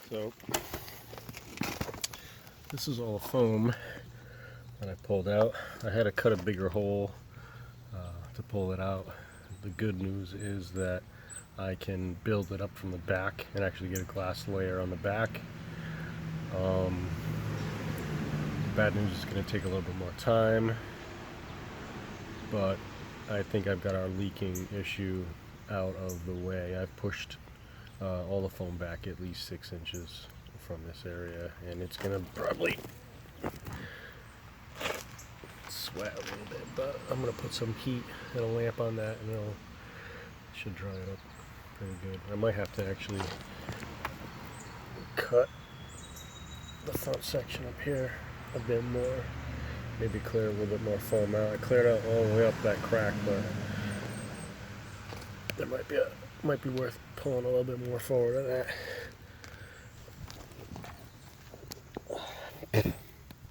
So this is all the foam that I pulled out. I had to cut a bigger hole to pull it out. The good news is that I can build it up from the back and actually get a glass layer on the back. Bad news is going to take a little bit more time, but I think I've got our leaking issue out of the way. I've pushed all the foam back at least 6 inches from this area, and it's going to probably sweat a little bit, but I'm going to put some heat and a lamp on that, and it should dry it up pretty good. I might have to actually cut the front section up here a bit more, maybe clear a little bit more foam out. I cleared out all the way up that crack, but there might be worth pulling a little bit more forward of that.